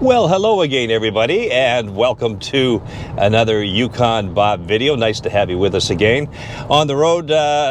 Well, hello again, everybody, and welcome to another Yukon Bob video. Nice to have you with us again on the road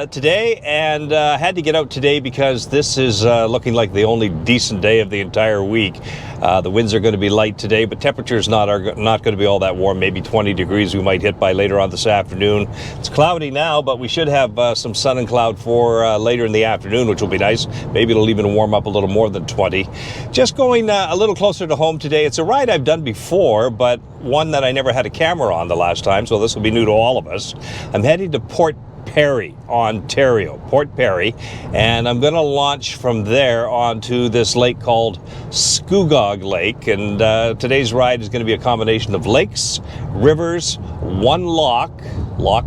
today, and had to get out today because this is looking like the only decent day of the entire week. The winds are going to be light today, but temperatures not going to be all that warm. Maybe 20 degrees we might hit by later on this afternoon. It's cloudy now, but we should have some sun and cloud for later in the afternoon, which will be nice. Maybe it'll even warm up a little more than 20. Just going a little closer to home today. It's a ride I've done before, but one that I never had a camera on the last time, so this will be new to all of us. I'm heading to Port Perry, Ontario, Port Perry, and I'm going to launch from there onto this lake called Scugog Lake. And today's ride is going to be a combination of lakes, rivers, one lock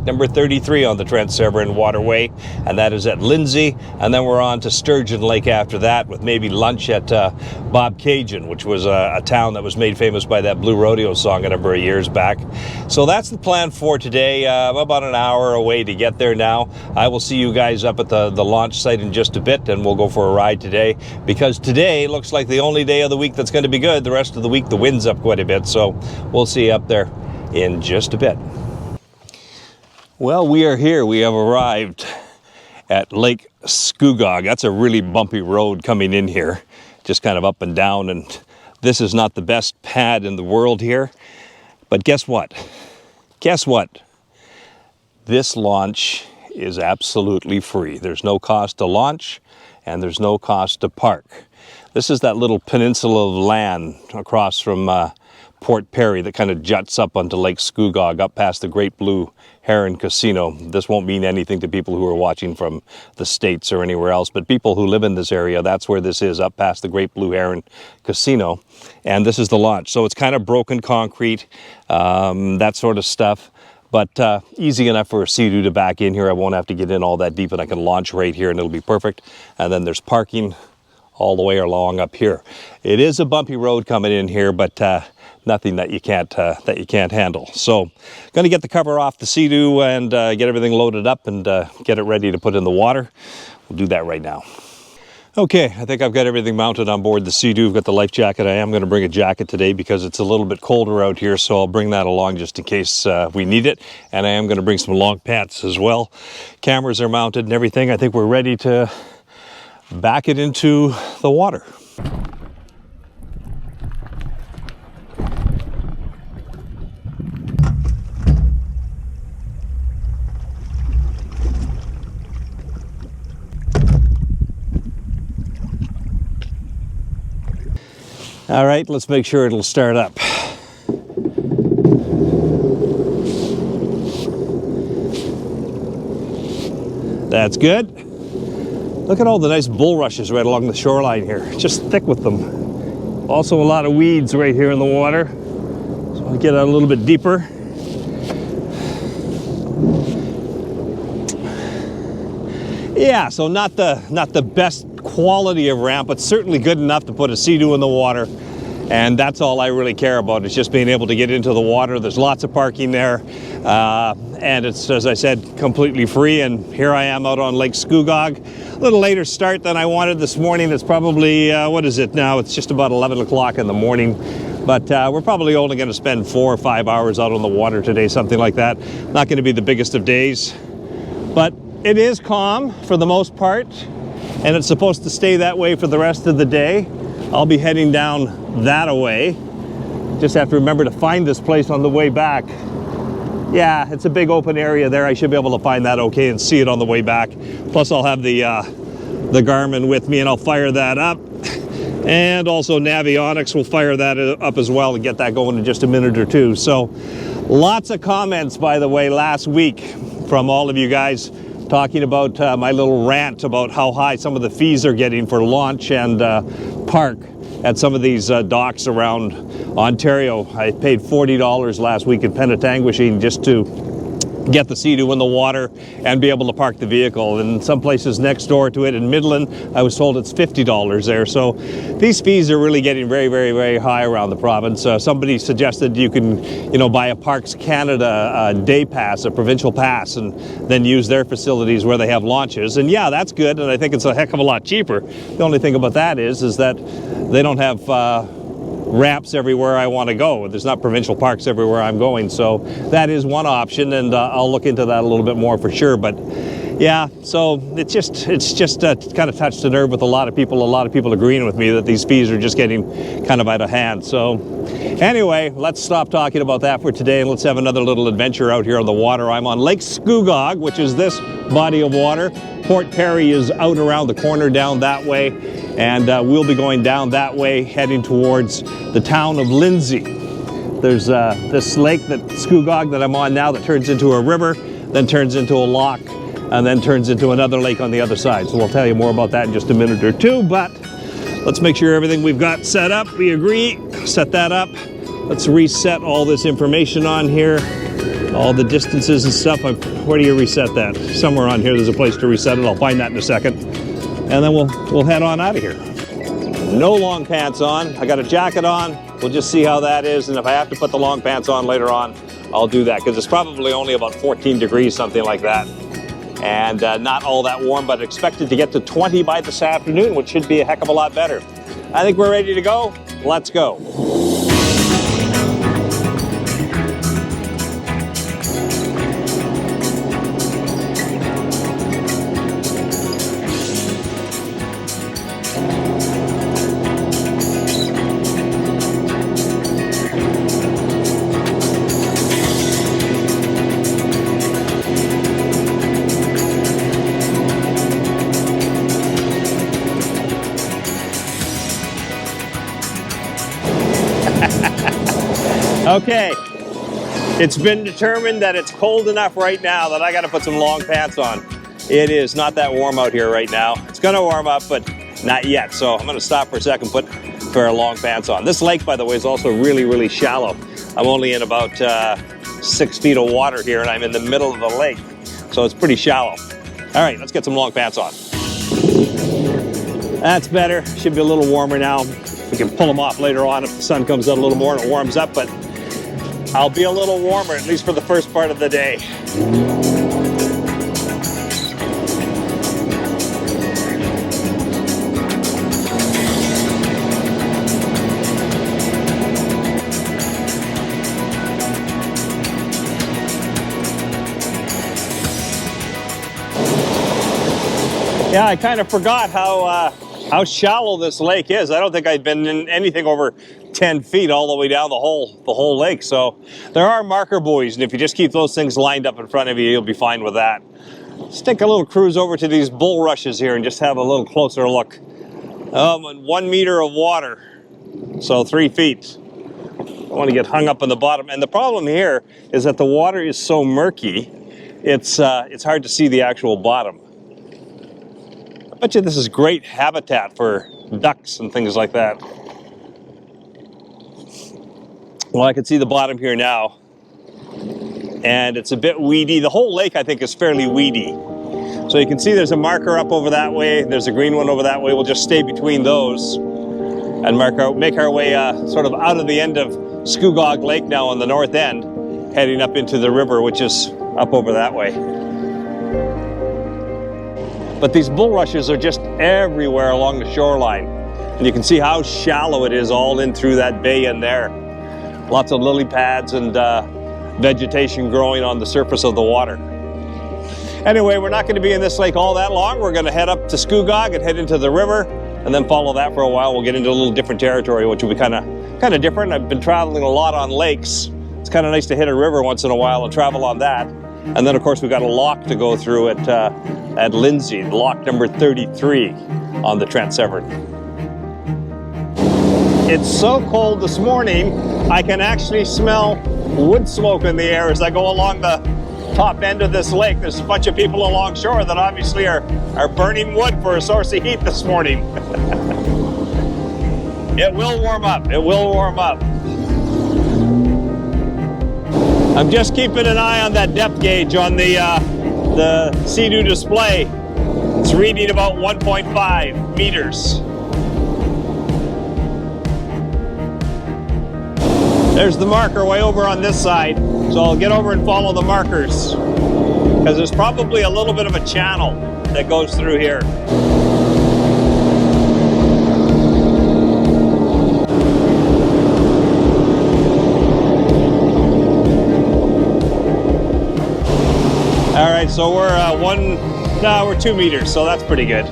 number 33 on the Trans-Siberian Waterway, and that is at Lindsay. And then we're on to Sturgeon Lake after that, with maybe lunch at Bobcaygeon, which was a town that was made famous by that Blue Rodeo song a number of years back. So that's the plan for today. I'm about an hour away to get there now. I will see you guys up at the launch site in just a bit, and we'll go for a ride today, because today looks like the only day of the week that's going to be good. The rest of the week the wind's up quite a bit, so we'll see you up there in just a bit. Well, we are here. We have arrived at Lake Scugog. That's a really bumpy road coming in here, just kind of up and down, and this is not the best pad in the world here. But guess what? Guess what? This launch is absolutely free. There's no cost to launch, and there's no cost to park. This is that little peninsula of land across from Port Perry that kind of juts up onto Lake Scugog, up past the Great Blue Heron Casino. This won't mean anything to people who are watching from the States or anywhere else, but people who live in this area, that's where this is, up past the Great Blue Heron Casino. And this is the launch. So it's kind of broken concrete, that sort of stuff. But easy enough for a Sea-Doo to back in here. I won't have to get in all that deep, and I can launch right here and it'll be perfect. And then there's parking all the way along up here. It is a bumpy road coming in here, but nothing that you can't handle. So going to get the cover off the Sea-Doo and get everything loaded up and get it ready to put in the water. We'll do that right now. Okay, I think I've got everything mounted on board the Sea-Doo. I've got the life jacket. I am going to bring a jacket today because it's a little bit colder out here, so I'll bring that along just in case we need it. And I am going to bring some long pants as well. Cameras are mounted and everything. I think we're ready to back it into the water. All right, let's make sure it'll start up. That's good. Look at all the nice bulrushes right along the shoreline here. Just thick with them. Also a lot of weeds right here in the water. So I'll get out a little bit deeper. Yeah, so not the best quality of ramp, but certainly good enough to put a Sea-Doo in the water. And that's all I really care about, is just being able to get into the water. There's lots of parking there. And it's, as I said, completely free. And here I am out on Lake Scugog. A little later start than I wanted this morning. It's probably, what is it now? It's just about 11 o'clock in the morning. But we're probably only going to spend 4 or 5 hours out on the water today, something like that. Not going to be the biggest of days. But it is calm for the most part, and it's supposed to stay that way for the rest of the day. I'll be heading down that way. Just have to remember to find this place on the way back. Yeah, it's a big open area there. I should be able to find that okay and see it on the way back. Plus I'll have the Garmin with me, and I'll fire that up. And also Navionics will fire that up as well and get that going in just a minute or two. So lots of comments, by the way, last week from all of you guys talking about my little rant about how high some of the fees are getting for launch and park at some of these docks around Ontario. I paid $40 last week in Penetanguishene just to get the Sea-Doo in the water and be able to park the vehicle. And some places next door to it in Midland, I was told it's $50 there. So these fees are really getting very, very, very high around the province. Somebody suggested you can, buy a Parks Canada day pass, a provincial pass, and then use their facilities where they have launches. And yeah, that's good, and I think it's a heck of a lot cheaper. The only thing about that is that they don't have ramps everywhere I want to go. There's not provincial parks everywhere I'm going, so that is one option, and I'll look into that a little bit more for sure. But yeah, so it's just kind of touched the nerve with a lot of people agreeing with me that these fees are just getting kind of out of hand. So anyway, let's stop talking about that for today, and let's have another little adventure out here on the water. I'm on Lake Scugog, which is this body of water. Port Perry is out around the corner down that way, and we'll be going down that way, heading towards the town of Lindsay. There's this lake, Scugog, that I'm on now, that turns into a river, then turns into a loch, and then turns into another lake on the other side. So we'll tell you more about that in just a minute or two, but let's make sure everything we've got set up. We agree, set that up. Let's reset all this information on here, all the distances and stuff. Where do you reset that? Somewhere on here there's a place to reset it. I'll find that in a second. And then we'll head on out of here. No long pants on. I got a jacket on. We'll just see how that is, and if I have to put the long pants on later on, I'll do that, because it's probably only about 14 degrees, something like that. And not all that warm, but expected to get to 20 by this afternoon, which should be a heck of a lot better. I think we're ready to go. Let's go. Okay, it's been determined that it's cold enough right now that I got to put some long pants on. It is not that warm out here right now. It's going to warm up, but not yet. So I'm going to stop for a second, put a pair of long pants on. This lake, by the way, is also really, really shallow. I'm only in about 6 feet of water here, and I'm in the middle of the lake. So it's pretty shallow. All right, let's get some long pants on. That's better. Should be a little warmer now. We can pull them off later on if the sun comes out a little more and it warms up, but I'll be a little warmer, at least for the first part of the day. Yeah, I kind of forgot how shallow this lake is. I don't think I'd been in anything over 10 feet all the way down the whole lake. So there are marker buoys, and if you just keep those things lined up in front of you, you'll be fine with that. Let's take a little cruise over to these bulrushes here and just have a little closer look. 1 meter of water, so 3 feet. I want to get hung up on the bottom. And the problem here is that the water is so murky, it's hard to see the actual bottom. I bet you this is great habitat for ducks and things like that. Well, I can see the bottom here now, and it's a bit weedy. The whole lake, I think, is fairly weedy. So you can see there's a marker up over that way. There's a green one over that way. We'll just stay between those and make our way sort of out of the end of Scugog Lake now on the north end, heading up into the river, which is up over that way. But these bulrushes are just everywhere along the shoreline. And you can see how shallow it is all in through that bay in there. Lots of lily pads and vegetation growing on the surface of the water. Anyway, we're not going to be in this lake all that long. We're going to head up to Scugog and head into the river, and then follow that for a while. We'll get into a little different territory, which will be kind of different. I've been traveling a lot on lakes. It's kind of nice to hit a river once in a while and travel on that. And then, of course, we've got a loch to go through at Lindsay, loch number 33 on the Trent Severn. It's so cold this morning, I can actually smell wood smoke in the air as I go along the top end of this lake. There's a bunch of people along shore that obviously are burning wood for a source of heat this morning. It will warm up. It will warm up. I'm just keeping an eye on that depth gauge on the Sea-Doo display. It's reading about 1.5 meters. There's the marker way over on this side, so I'll get over and follow the markers, because there's probably a little bit of a channel that goes through here. right, so we're 2 meters, so that's pretty good.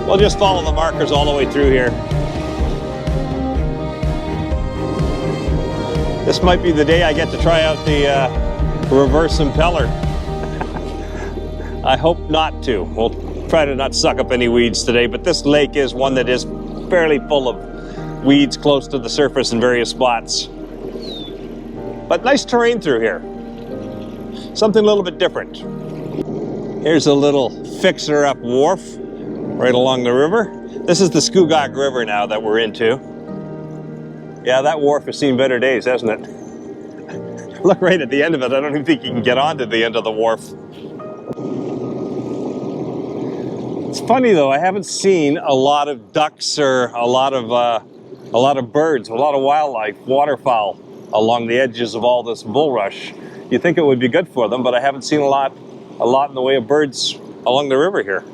We'll just follow the markers all the way through here. This might be the day I get to try out the reverse impeller. I hope not to. We'll try to not suck up any weeds today, but this lake is one that is fairly full of weeds close to the surface in various spots. But nice terrain through here. Something a little bit different. Here's a little fixer-up wharf right along the river. This is the Scugog River now that we're into. Yeah, that wharf has seen better days, hasn't it? Look right at the end of it. I don't even think you can get onto the end of the wharf. It's funny though, I haven't seen a lot of ducks or a lot of birds, a lot of wildlife, waterfowl along the edges of all this bulrush. You'd think it would be good for them, but I haven't seen a lot in the way of birds along the river here.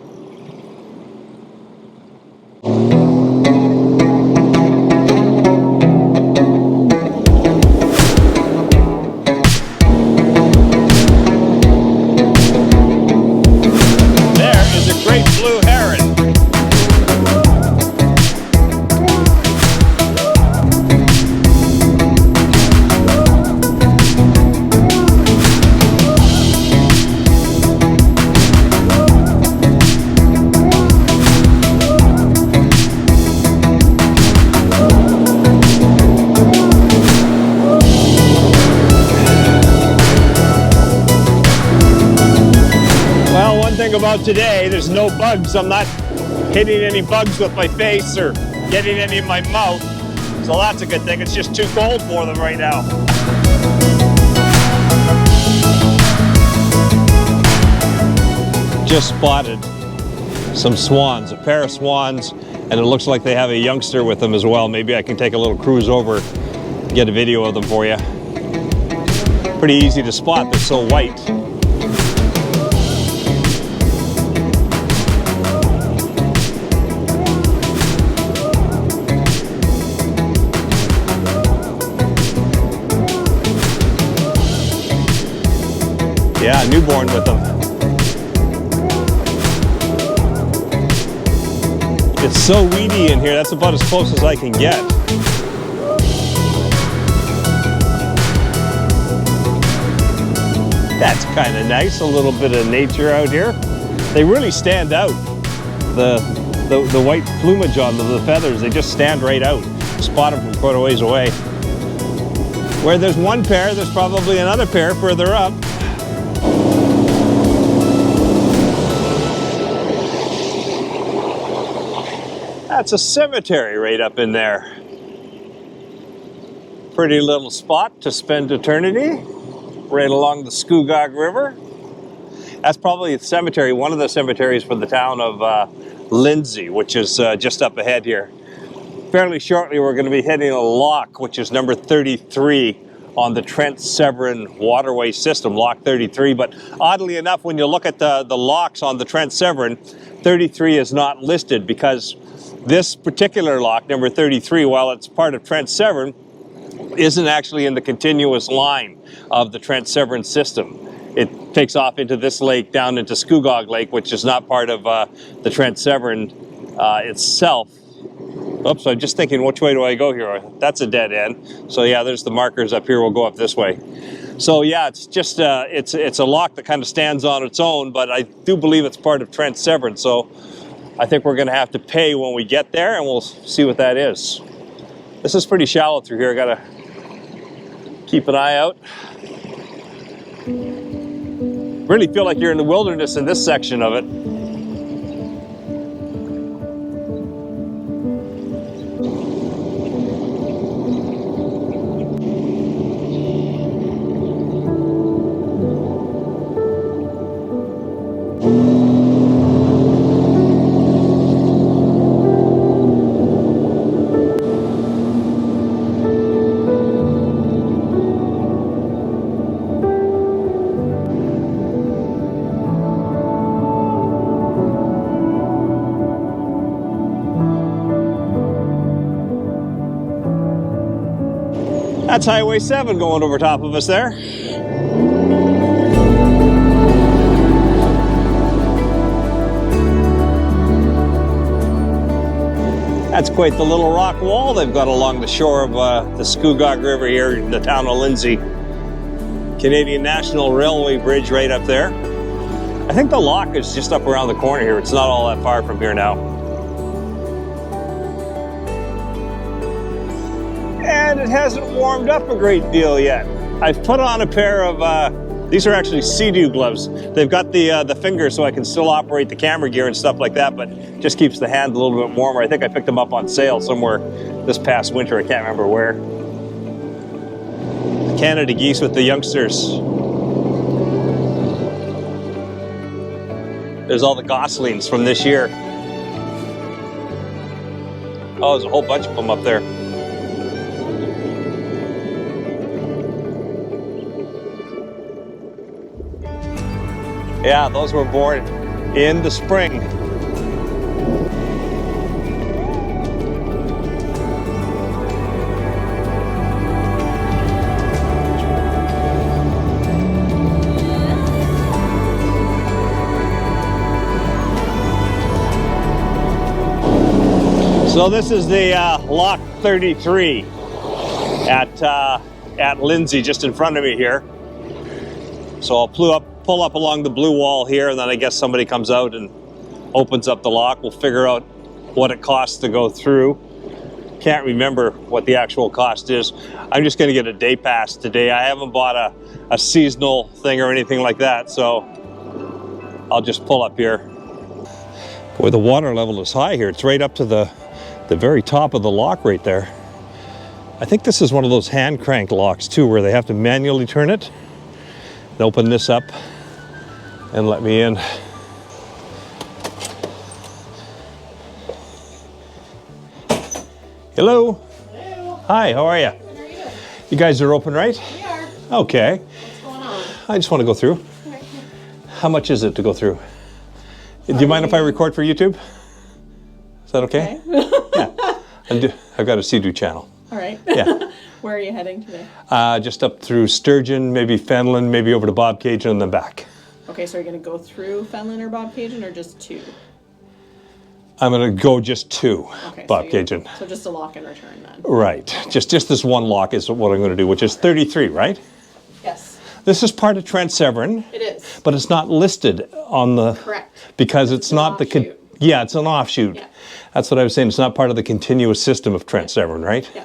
About today, there's no bugs. I'm not hitting any bugs with my face or getting any in my mouth, so that's a good thing. It's just too cold for them right now. Just spotted some swans, a pair of swans, and it looks like they have a youngster with them as well. Maybe I can take a little cruise over, get a video of them for you. Pretty easy to spot, they're so white. Yeah, newborn with them. It's so weedy in here, that's about as close as I can get. That's kind of nice, a little bit of nature out here. They really stand out. The white plumage on them, the feathers, they just stand right out. Spot them from quite a ways away. Where there's one pair, there's probably another pair further up. That's a cemetery right up in there. Pretty little spot to spend eternity, right along the Scugog River. That's probably a cemetery, one of the cemeteries for the town of Lindsay, which is just up ahead here. Fairly shortly, we're going to be hitting a lock, which is number 33 on the Trent Severn waterway system, lock 33. But oddly enough, when you look at the locks on the Trent Severn, 33 is not listed because this particular lock, number 33, while it's part of Trent Severn, isn't actually in the continuous line of the Trent Severn system. It takes off into this lake, down into Scugog Lake, which is not part of the Trent Severn itself. Oops, I'm just thinking, which way do I go here? That's a dead end. So yeah, there's the markers up here. We'll go up this way. So yeah, it's just, it's a lock that kind of stands on its own, but I do believe it's part of Trent Severn. So I think we're going to have to pay when we get there, and we'll see what that is. This is pretty shallow through here. Got to keep an eye out. Really feel like you're in the wilderness in this section of it. That's Highway 7 going over top of us there. That's quite the little rock wall they've got along the shore of the Scugog River here in the town of Lindsay. Canadian National Railway Bridge right up there. I think the lock is just up around the corner here. It's not all that far from here now. And it hasn't warmed up a great deal yet. I've put on a pair of, these are actually Sea-Doo gloves. They've got the finger so I can still operate the camera gear and stuff like that, but just keeps the hand a little bit warmer. I think I picked them up on sale somewhere this past winter. I can't remember where. The Canada geese with the youngsters. There's all the goslings from this year. Oh, there's a whole bunch of them up there. Yeah, those were born in the spring. So this is the Lock 33 at Lindsay, just in front of me here. So I'll pull up along the blue wall here, and then I guess somebody comes out and opens up the lock. We'll figure out what it costs to go through. Can't remember what the actual cost is. I'm just going to get a day pass today. I haven't bought a seasonal thing or anything like that, so I'll just pull up here. Boy, the water level is high here. It's right up to the very top of the lock right there. I think this is one of those hand crank locks too, where they have to manually turn it and open this up and let me in. Hello. Hello. Hi, how are you? Good, how are you? You guys are open, right? We are. Okay. What's going on? I just want to go through. Okay. How much is it to go through? Do you mind if I record for YouTube? Is that okay? Yeah. I've got a Sea-Doo channel. All right. Yeah. Where are you heading today? Just up through Sturgeon, maybe Fenelon, maybe over to Bobcaygeon and then back. Okay, so are you going to go through Fenelon or Bobcaygeon or just two? I'm going to go just to Okay, Bobcaygeon. So just a lock and return then? Right. Just this one lock is what I'm going to do, which is 33, right? Yes. This is part of Trent Severn. It is. But it's not listed on the... Correct. Because it's not the... Offshoot. Yeah, it's an offshoot. Yeah. That's what I was saying. It's not part of the continuous system of Trent Severn, right? Yeah.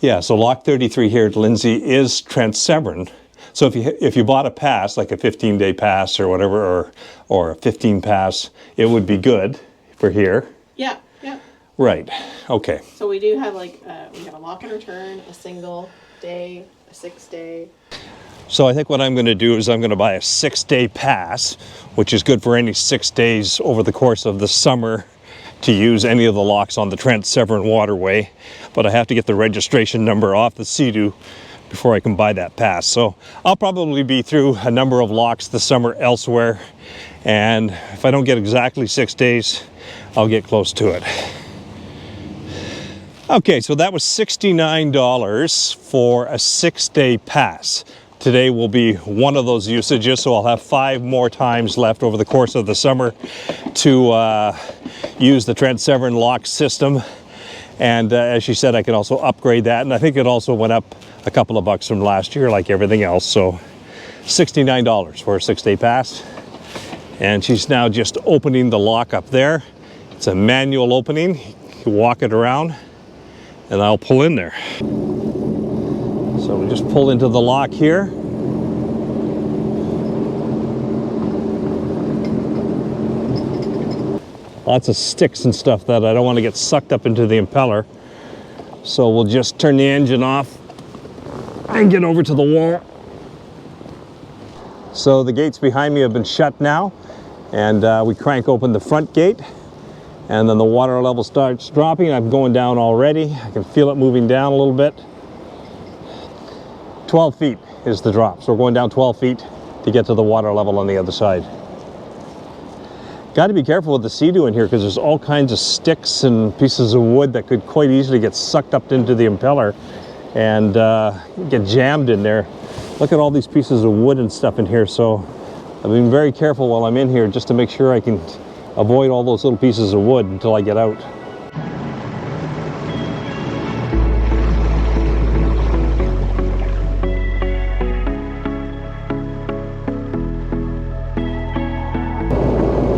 Yeah, so Lock 33 here at Lindsay is Trent Severn. So if you bought a pass, like a 15-day pass or whatever, or a 15 pass, it would be good for here. Yeah, yeah. Right, okay. So we do have we have a lock and return, a single day, a 6-day. So I think what I'm going to do is I'm going to buy a 6-day pass, which is good for any 6 days over the course of the summer to use any of the locks on the Trent Severn waterway. But I have to get the registration number off the Sea-Doo before I can buy that pass. So I'll probably be through a number of locks this summer elsewhere. And if I don't get exactly 6 days, I'll get close to it. Okay, so that was $69 for a 6-day pass. Today will be one of those usages, so I'll have 5 more times left over the course of the summer to use the Trent Severn lock system. And as she said, I can also upgrade that. And I think it also went up a couple of bucks from last year, like everything else. So $69 for a 6-day pass. And she's now just opening the lock up there. It's a manual opening. You walk it around and I'll pull in there. So we just pull into the lock here. Lots of sticks and stuff that I don't want to get sucked up into the impeller. So we'll just turn the engine off and get over to the wall. So the gates behind me have been shut now, and we crank open the front gate, and then the water level starts dropping. I'm going down already. I can feel it moving down a little bit. 12 feet is the drop. So we're going down 12 feet to get to the water level on the other side. Got to be careful with the Sea-Doo in here because there's all kinds of sticks and pieces of wood that could quite easily get sucked up into the impeller and get jammed in there. Look at all these pieces of wood and stuff in here. So I've been very careful while I'm in here just to make sure I can avoid all those little pieces of wood until I get out.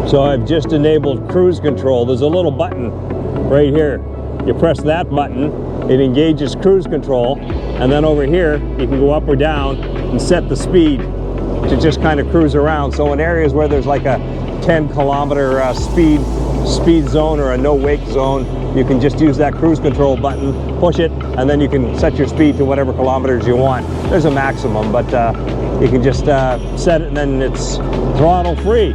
So I've just enabled cruise control. There's a little button right here. You press that button, it engages cruise control, and then over here you can go up or down and set the speed to just kind of cruise around. So in areas where there's like a 10-kilometer speed zone or a no wake zone, you can just use that cruise control button, push it, and then you can set your speed to whatever kilometers you want. There's a maximum, but you can just set it and then it's throttle free.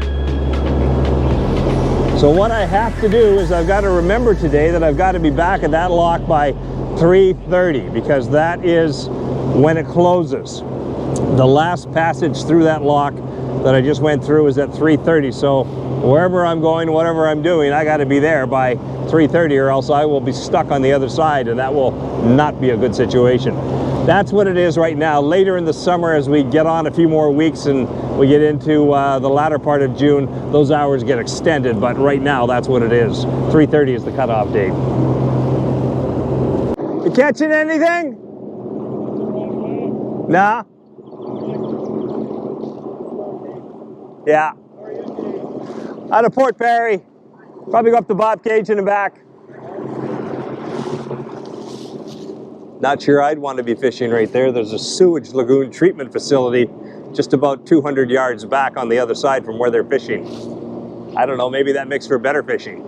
So what I have to do is I've got to remember today that I've got to be back at that lock by 3:30 because that is when it closes. The last passage through that lock that I just went through is at 3:30. So wherever I'm going, whatever I'm doing, I got to be there by 3:30 or else I will be stuck on the other side, and that will not be a good situation. That's what it is right now. Later in the summer, as we get on a few more weeks and we get into the latter part of June, those hours get extended, but right now that's what it is. 3:30 is the cutoff date. You catching anything? Nah? Yeah. Out of Port Perry. Probably go up to Bob Cajun and back. Not sure I'd want to be fishing right there. There's a sewage lagoon treatment facility just about 200 yards back on the other side from where they're fishing. I don't know, maybe that makes for better fishing.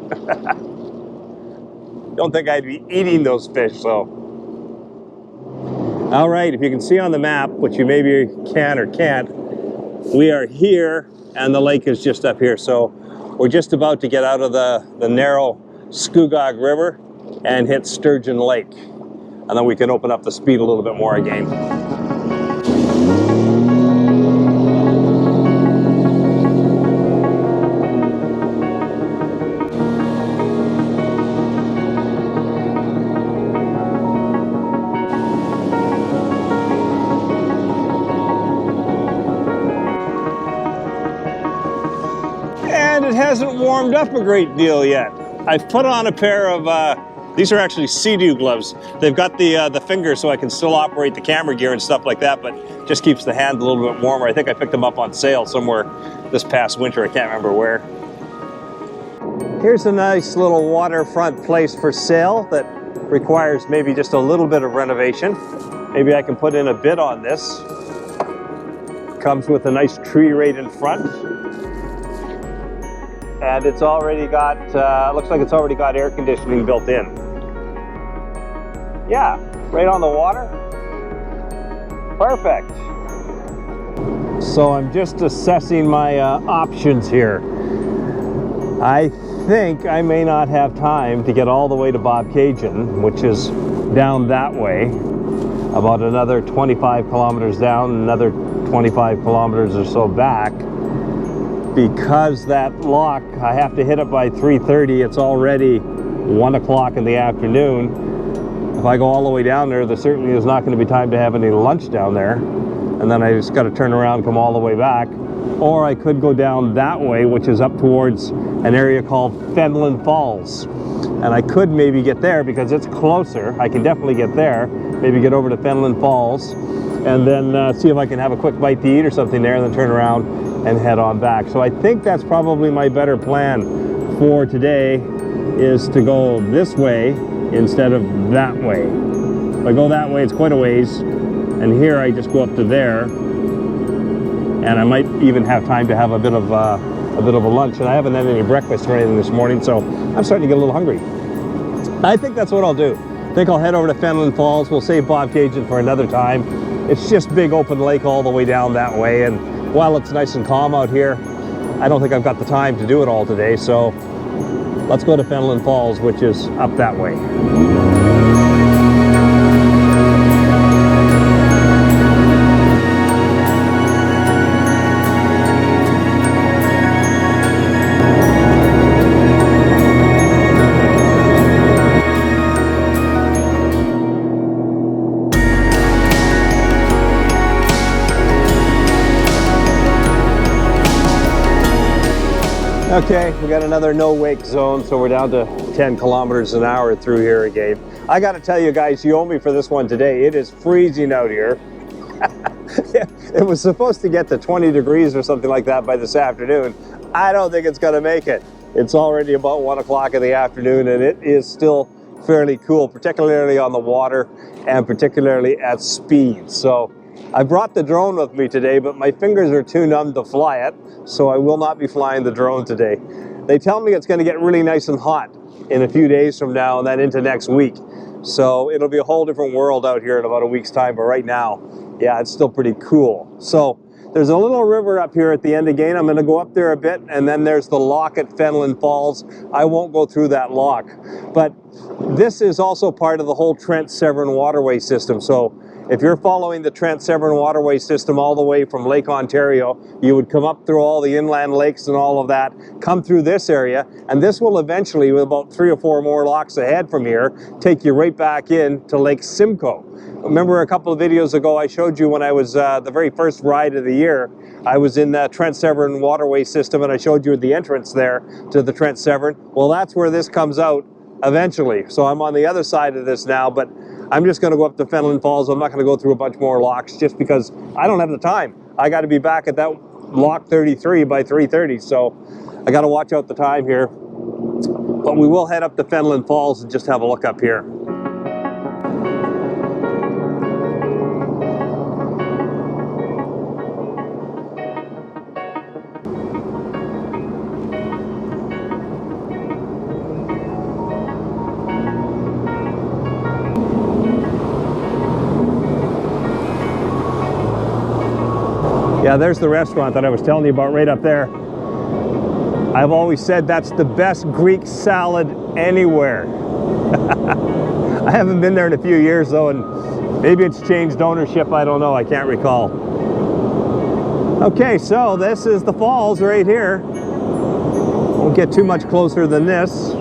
Don't think I'd be eating those fish, so. All right, if you can see on the map, which you maybe can or can't, we are here and the lake is just up here. So we're just about to get out of the narrow Scugog River and hit Sturgeon Lake. And then we can open up the speed a little bit more again. And it hasn't warmed up a great deal yet. I've put on a pair of these are actually Sea-Doo gloves. They've got the finger so I can still operate the camera gear and stuff like that, but just keeps the hand a little bit warmer. I think I picked them up on sale somewhere this past winter. I can't remember where. Here's a nice little waterfront place for sale that requires maybe just a little bit of renovation. Maybe I can put in a bid on this. Comes with a nice tree right in front. And it's already got, looks like it's already got air conditioning built in. Yeah, right on the water. Perfect. So I'm just assessing my options here. I think I may not have time to get all the way to Bob Cajun, which is down that way, about another 25 kilometers down, another 25 kilometers or so back. Because that lock, I have to hit it by 3:30. It's already 1 o'clock in the afternoon. If I go all the way down there, there certainly is not going to be time to have any lunch down there. And then I just got to turn around, come all the way back. Or I could go down that way, which is up towards an area called Fenelon Falls. And I could maybe get there because it's closer. I can definitely get there. Maybe get over to Fenelon Falls and then see if I can have a quick bite to eat or something there and then turn around and head on back. So I think that's probably my better plan for today, is to go this way instead of that way. If I go that way, it's quite a ways, and here I just go up to there, and I might even have time to have a bit of a lunch. And I haven't had any breakfast or anything this morning, so I'm starting to get a little hungry. I think that's what I'll do. I think I'll head over to Fenelon Falls. We'll save Bob Cajun for another time. It's just big open lake all the way down that way, and while it's nice and calm out here, I don't think I've got the time to do it all today, so let's go to Fenelon Falls, which is up that way. Okay, we got another no wake zone, so we're down to 10 kilometers an hour through here again. I got to tell you guys, you owe me for this one today. It is freezing out here. It was supposed to get to 20 degrees or something like that by this afternoon. I don't think it's going to make it. It's already about 1 o'clock in the afternoon and it is still fairly cool, particularly on the water and particularly at speed. So I brought the drone with me today, but my fingers are too numb to fly it, so I will not be flying the drone today. They tell me it's going to get really nice and hot in a few days from now and then into next week. So it'll be a whole different world out here in about a week's time, but right now, yeah, it's still pretty cool. So there's a little river up here at the end again. I'm going to go up there a bit, and then there's the lock at Fenelon Falls. I won't go through that lock, but this is also part of the whole Trent Severn waterway system. So if you're following the Trent Severn waterway system all the way from Lake Ontario, you would come up through all the inland lakes and all of that, come through this area, and this will eventually, with about 3 or 4 more locks ahead from here, take you right back in to Lake Simcoe. Remember a couple of videos ago I showed you when I was the very first ride of the year, I was in the Trent Severn waterway system and I showed you the entrance there to the Trent Severn. Well, that's where this comes out eventually. So I'm on the other side of this now, but I'm just going to go up to Fenelon Falls. I'm not going to go through a bunch more locks just because I don't have the time. I got to be back at that lock 33 by 3:30, so I got to watch out the time here. But we will head up to Fenelon Falls and just have a look up here. Yeah, there's the restaurant that I was telling you about right up there. I've always said that's the best Greek salad anywhere. I haven't been there in a few years though, and maybe it's changed ownership, I don't know, I can't recall. Okay, so this is the falls right here. Won't get too much closer than this.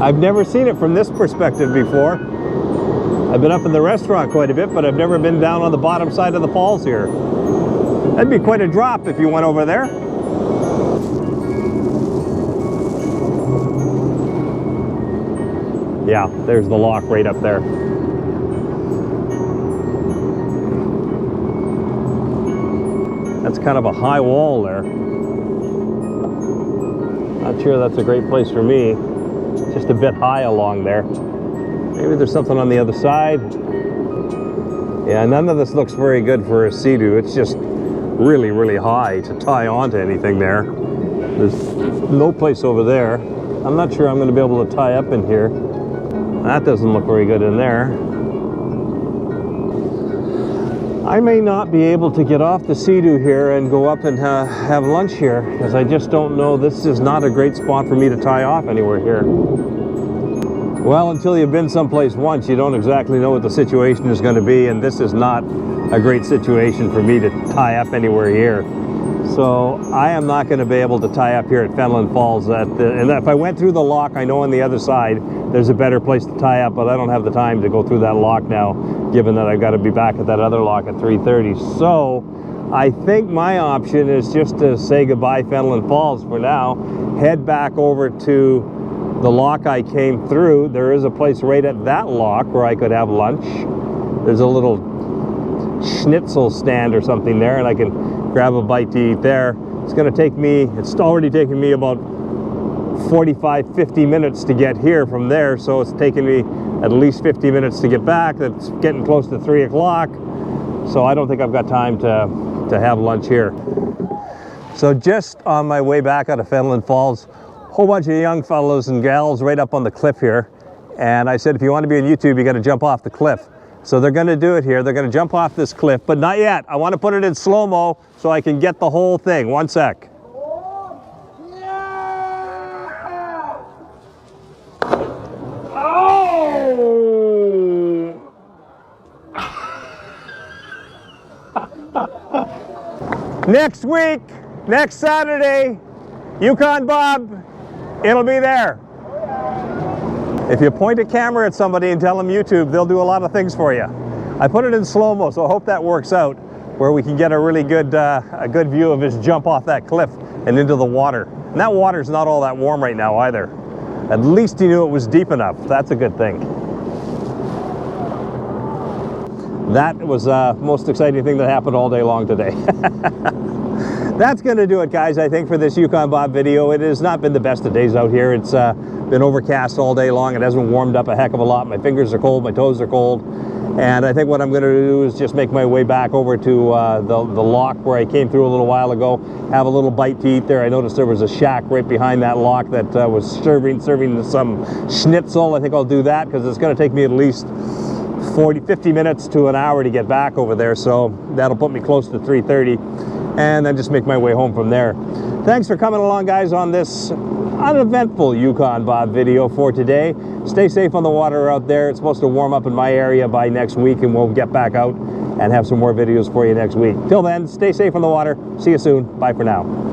I've never seen it from this perspective before. I've been up in the restaurant quite a bit, but I've never been down on the bottom side of the falls here. That'd be quite a drop if you went over there. Yeah, there's the lock right up there. That's kind of a high wall there. Not sure that's a great place for me. It's just a bit high along there. Maybe there's something on the other side. Yeah, none of this looks very good for a sea-doo. It's just really, really high to tie onto anything there. There's no place over there. I'm not sure I'm going to be able to tie up in here. That doesn't look very good in there. I may not be able to get off the sea-doo here and go up and have lunch here, because I just don't know. This is not a great spot for me to tie off anywhere here. Well, until you've been someplace once, you don't exactly know what the situation is going to be, and this is not a great situation for me to tie up anywhere here. So I am not going to be able to tie up here at Fenelon Falls. And if I went through the lock, I know on the other side there's a better place to tie up, but I don't have the time to go through that lock now, given that I've got to be back at that other lock at 3:30. So I think my option is just to say goodbye Fenelon Falls for now, head back over to the lock I came through. There is a place right at that lock where I could have lunch. There's a little schnitzel stand or something there, and I can grab a bite to eat there. It's going to take me, it's already taken me about 45-50 minutes to get here from there, so it's taken me at least 50 minutes to get back. That's getting close to 3 o'clock, so I don't think I've got time to have lunch here. So just on my way back out of Fenelon Falls, whole bunch of young fellows and gals right up on the cliff here, and I said, if you want to be on YouTube, you got to jump off the cliff. So they're going to do it here. They're going to jump off this cliff, but not yet. I want to put it in slow-mo so I can get the whole thing. One sec. Oh! Next week, next Saturday, Yukon Bob, it'll be there. If you point a camera at somebody and tell them YouTube, they'll do a lot of things for you. I put it in slow-mo, so I hope that works out, where we can get a really good, view of his jump off that cliff and into the water. And that water's not all that warm right now either. At least he knew it was deep enough. That's a good thing. that was the most exciting thing that happened all day long today. That's going to do it, guys, I think, for this Yukon Bob video. It has not been the best of days out here. It's been overcast all day long. It hasn't warmed up a heck of a lot. My fingers are cold, my toes are cold. And I think what I'm going to do is just make my way back over to the lock where I came through a little while ago, have a little bite to eat there. I noticed there was a shack right behind that lock that was serving some schnitzel. I think I'll do that because it's going to take me at least 50 minutes to an hour to get back over there. So that'll put me close to 3:30. And then just make my way home from there. Thanks for coming along, guys, on this uneventful Yukon Bob video for today. Stay safe on the water out there. It's supposed to warm up in my area by next week, and we'll get back out and have some more videos for you next week. Till then, stay safe on the water. See you soon. Bye for now.